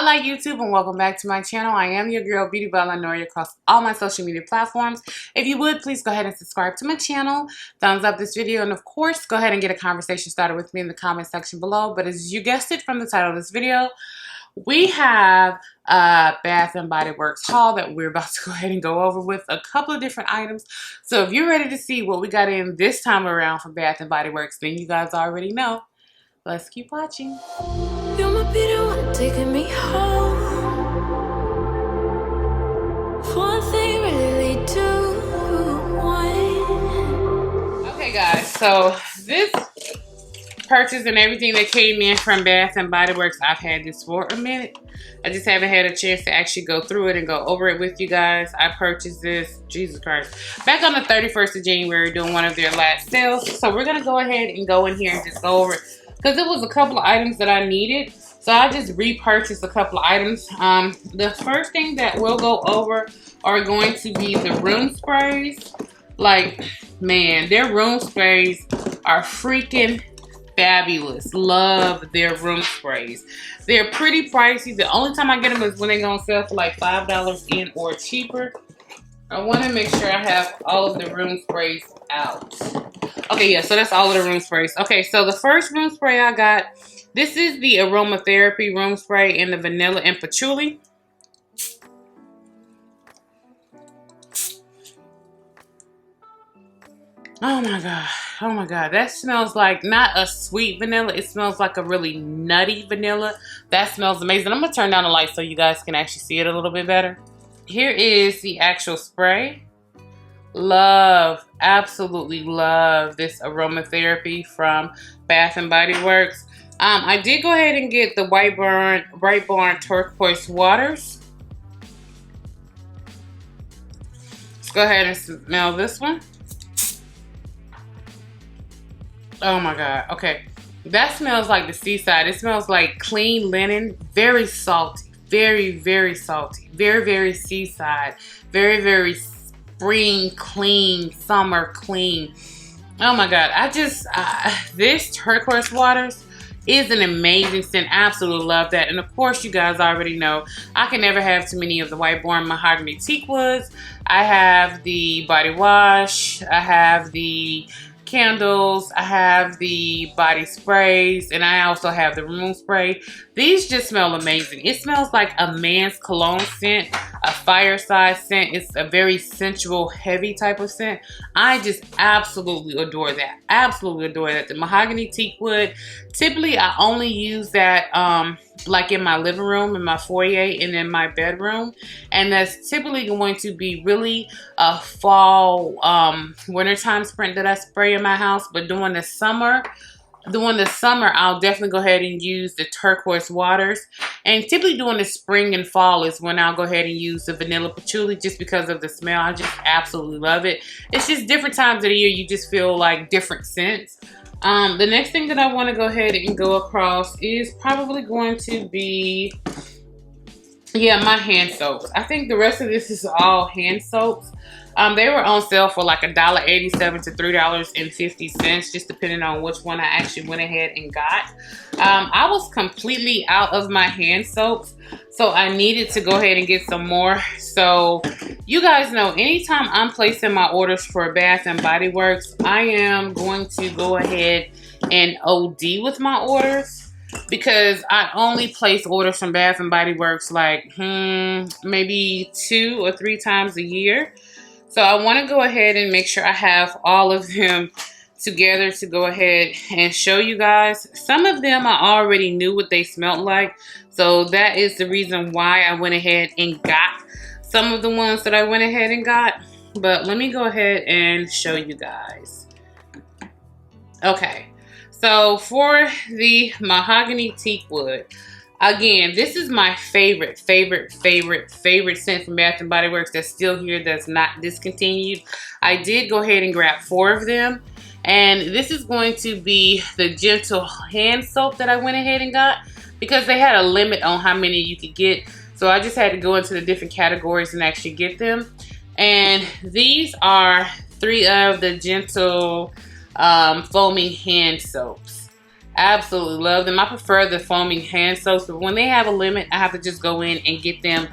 Hola YouTube and welcome back to my channel. I am your girl Beauty by Lanoria across all my social media platforms. If you would, please go ahead and subscribe to my channel. Thumbs up this video and of course, go ahead and get a conversation started with me in the comment section below. But as you guessed it from the title of this video, we have a Bath and Body Works haul that we're about to go ahead and go over with a couple of different items. So if you're ready to see what we got in this time around from Bath and Body Works, then you guys already know. Let's keep watching. You're my bitter one, taking me home. One thing really do one. Okay guys, so this purchase and everything that came in from Bath and Body Works, I've had this for a minute. I just haven't had a chance to actually go through it and go over it with you guys. I purchased this, Jesus Christ, back on the 31st of January doing one of their last sales. So we're gonna go ahead and go in here and just go over it because it was a couple of items that I needed. So I just repurchased a couple of items. The first thing that we'll go over are going to be the room sprays. Like, man, their room sprays are freaking fabulous. Love their room sprays. They're pretty pricey. The only time I get them is when they go on sale for like $5 in or cheaper. I want to make sure I have all of the room sprays out. Okay, yeah, so that's all of the room sprays. Okay, so the first room spray I got, this is the aromatherapy room spray in the vanilla and patchouli. Oh my god, oh my god, that smells like not a sweet vanilla, it smells like a really nutty vanilla. That smells amazing. I'm gonna turn down the light so you guys can actually see it a little bit better. Here is the actual spray. Love, absolutely love this aromatherapy from Bath and Body Works. I did go ahead and get the Bright Barn Turquoise waters. Let's go ahead and smell this one. Oh my god, okay. That smells like the seaside. It smells like clean linen, very salty, very, very salty, very, very seaside, very, very spring clean, summer clean. Oh my god, this turquoise waters is an amazing scent. Absolutely love that. And of course, you guys already know I can never have too many of the White Barn Mahogany Teakwoods. I have the body wash, I have the candles, I have the body sprays, and I also have the room spray. These just smell amazing. It smells like a man's cologne scent, a fireside scent. It's a very sensual, heavy type of scent. I just absolutely adore that. Absolutely adore that. The Mahogany Teakwood, typically I only use that like in my living room, in my foyer, and in my bedroom. And that's typically going to be really a fall, wintertime sprint that I spray in my house. But during the summer, I'll definitely go ahead and use the turquoise waters. And typically during the spring and fall is when I'll go ahead and use the vanilla patchouli just because of the smell. I just absolutely love it. It's just different times of the year, you just feel like different scents. The next thing that I want to go ahead and go across is probably going to be, yeah, my hand soaps. I think the rest of this is all hand soaps. They were on sale for like $1.87 to $3.50, just depending on which one I actually went ahead and got. I was completely out of my hand soaps, so I needed to go ahead and get some more. So you guys know, anytime I'm placing my orders for Bath and Body Works, I am going to go ahead and OD with my orders, because I only place orders from Bath and Body Works like maybe 2 or 3 times a year. So I want to go ahead and make sure I have all of them together to go ahead and show you guys. Some of them I already knew what they smelled like, so that is the reason why I went ahead and got some of the ones that I went ahead and got. But let me go ahead and show you guys. Okay, so for the Mahogany Teakwood, again, this is my favorite scent from Bath & Body Works that's still here, that's not discontinued. I did go ahead and grab 4 of them. And this is going to be the Gentle Hand Soap that I went ahead and got, because they had a limit on how many you could get. So I just had to go into the different categories and actually get them. And these are 3 of the Gentle Foaming Hand Soaps. Absolutely love them. I prefer the foaming hand soaps, but when they have a limit, I have to just go in and get them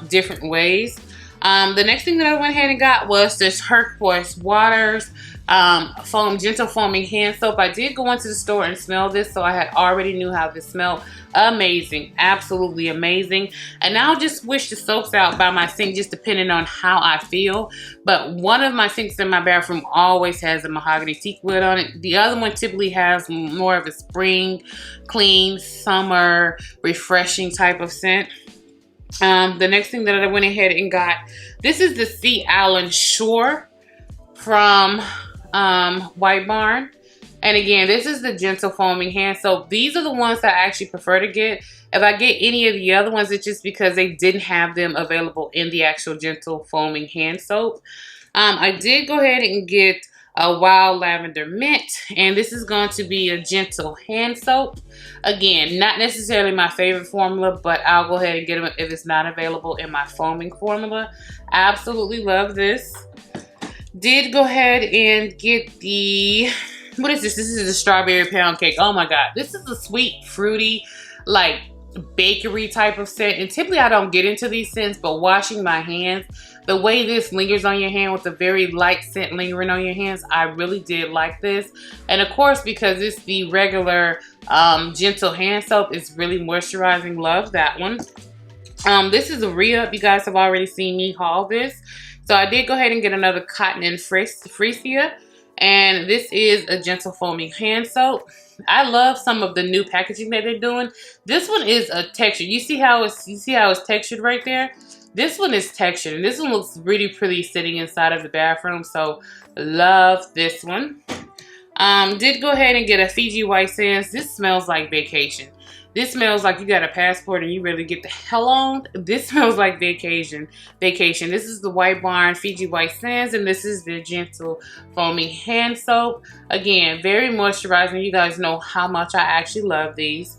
different ways. The next thing that I went ahead and got was this Turquoise Waters gentle foaming hand soap. I did go into the store and smell this, so I had already knew how this smelled. Amazing, absolutely amazing. And now I'll just swish the soaps out by my sink, just depending on how I feel. But one of my sinks in my bathroom always has a Mahogany Teakwood on it. The other one typically has more of a spring, clean, summer, refreshing type of scent. The next thing that I went ahead and got, this is the Sea Island Shore from White Barn. And again, this is the gentle foaming hand soap. These are the ones that I actually prefer to get. If I get any of the other ones, it's just because they didn't have them available in the actual gentle foaming hand soap. I did go ahead and get a Wild Lavender Mint, and this is going to be a gentle hand soap. Again, not necessarily my favorite formula, but I'll go ahead and get them if it's not available in my foaming formula. Absolutely love this. Did go ahead and get the, what is this? This is the strawberry pound cake. Oh my God. This is a sweet, fruity, like bakery type of scent. And typically I don't get into these scents, but washing my hands, the way this lingers on your hand with a very light scent lingering on your hands, I really did like this. And of course, because it's the regular gentle hand soap, it's really moisturizing. Love that one. This is a re-up. You guys have already seen me haul this. So I did go ahead and get another Cotton and FREESIA. And this is a gentle foaming hand soap. I love some of the new packaging that they're doing. This one is a texture. You see how it's textured right there? This one is textured, and this one looks really pretty sitting inside of the bathroom. So love this one. Did go ahead and get a Fiji white sands. This smells like vacation. This smells like you got a passport and you really get the hell on. This smells like vacation. This is the White Barn Fiji white sands, and this is the gentle foaming hand soap. Again, very moisturizing. You guys know how much I actually love these.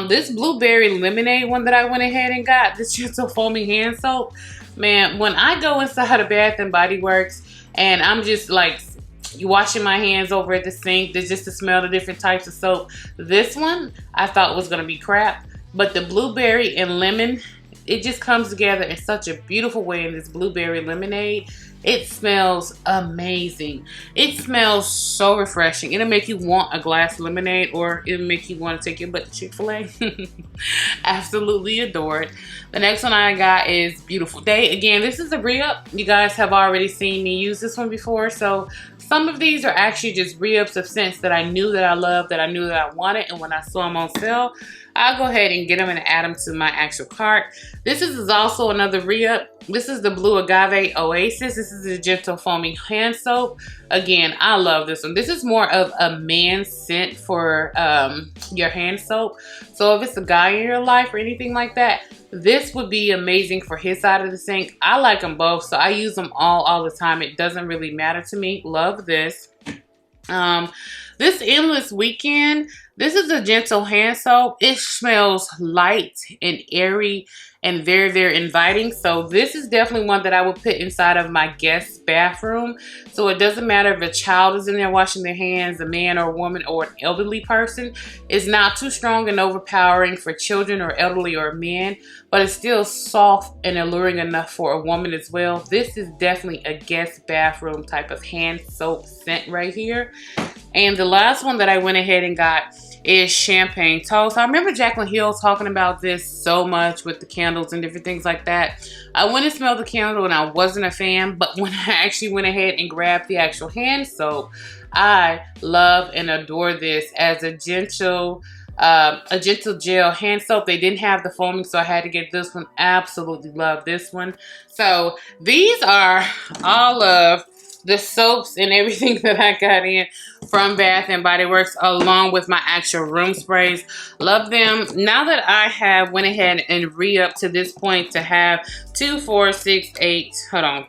This blueberry lemonade one that I went ahead and got, this gentle foaming hand soap. Man, when I go inside of Bath and Body Works and I'm just like washing my hands over at the sink, there's just to smell the different types of soap. This one I thought was gonna be crap, but the blueberry and lemon, it just comes together in such a beautiful way in this blueberry lemonade. It smells amazing. It smells so refreshing. It'll make you want a glass of lemonade, or it'll make you want to take your butt to Chick-fil-A. Absolutely adore it. The next one I got is Beautiful Day. Again, this is a re-up. You guys have already seen me use this one before, so some of these are actually just re-ups of scents that I knew that I loved, that I knew that I wanted, and when I saw them on sale, I'll go ahead and get them and add them to my actual cart. This is also another re-up. This is the Blue Agave Oasis. This is a gentle foaming hand soap. Again, I love this one. This is more of a man's scent for your hand soap. So if it's a guy in your life or anything like that, this would be amazing for his side of the sink. I like them both, so I use them all the time. It doesn't really matter to me. Love this. This Endless Weekend, this is a gentle hand soap. It smells light and airy and very, very inviting. So this is definitely one that I would put inside of my guest bathroom. So it doesn't matter if a child is in there washing their hands, a man or a woman or an elderly person. It's not too strong and overpowering for children or elderly or men, but it's still soft and alluring enough for a woman as well. This is definitely a guest bathroom type of hand soap scent right here. And the last one that I went ahead and got is Champagne Toast. I remember Jaclyn Hill talking about this so much with the candles and different things like that. I went and smelled the candle and I wasn't a fan, but when I actually went ahead and grabbed the actual hand soap, I love and adore this as a gentle gel hand soap. They didn't have the foaming, so I had to get this one. Absolutely love this one. So these are all of the soaps and everything that I got in from Bath and Body Works, along with my actual room sprays. Love them. Now that I have went ahead and re-up to this point to have 2, 4, 6, 8,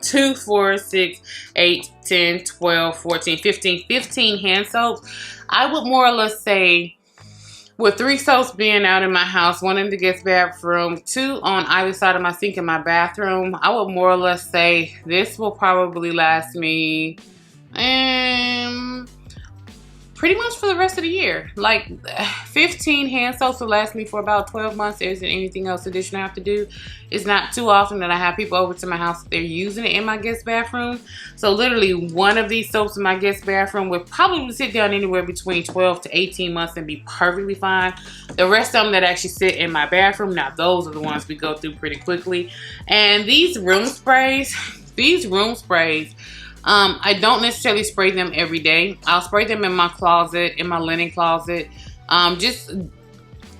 2, 4, 6, 8, 10, 12, 14, 15 hand soaps, I would more or less say, with 3 soaps being out in my house, 1 in the guest bathroom, 2 on either side of my sink in my bathroom, I would more or less say this will probably last me pretty much for the rest of the year. Like 15 hand soaps will last me for about 12 months. There isn't anything else additional I have to do. It's not too often that I have people over to my house. They're using it in my guest bathroom. So literally one of these soaps in my guest bathroom would probably sit down anywhere between 12 to 18 months and be perfectly fine. The rest of them that actually sit in my bathroom, now those are the ones we go through pretty quickly. And these room sprays, I don't necessarily spray them every day. I'll spray them in my closet, in my linen closet, just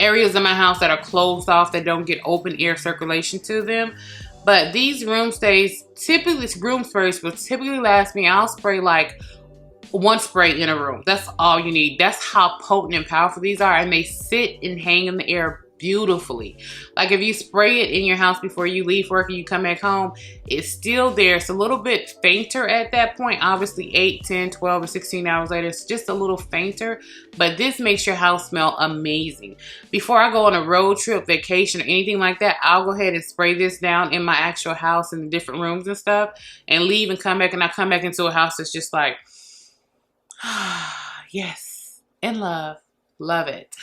areas of my house that are closed off that don't get open air circulation to them. But these room sprays will typically last me, I'll spray like one spray in a room. That's all you need. That's how potent and powerful these are, and they sit and hang in the air beautifully. Like if you spray it in your house before you leave work and you come back home, it's still there. It's a little bit fainter at that point. Obviously 8, 10, 12, or 16 hours later, it's just a little fainter, but this makes your house smell amazing. Before I go on a road trip, vacation, or anything like that, I'll go ahead and spray this down in my actual house in the different rooms and stuff, and leave and come back, and I come back into a house that's just like, yes, in love. Love it.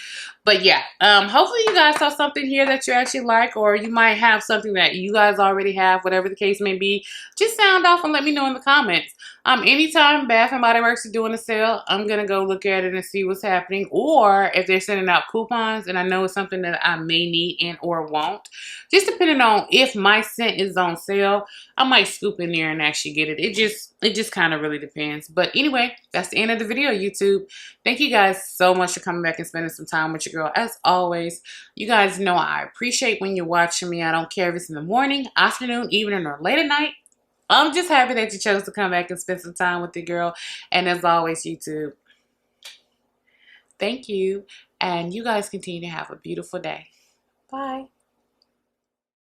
But yeah, hopefully you guys saw something here that you actually like, or you might have something that you guys already have, whatever the case may be. Just sound off and let me know in the comments. Anytime Bath & Body Works is doing a sale, I'm going to go look at it and see what's happening. Or if they're sending out coupons and I know it's something that I may need and or won't. Just depending on if my scent is on sale, I might scoop in there and actually get it. It just kind of really depends. But anyway, that's the end of the video, YouTube. Thank you guys so much for coming back and spending some time with your girl. As always, you guys know I appreciate when you're watching me. I don't care if it's in the morning, afternoon, evening, or late at night. I'm just happy that you chose to come back and spend some time with your girl. And as always, YouTube, thank you. And you guys continue to have a beautiful day. Bye.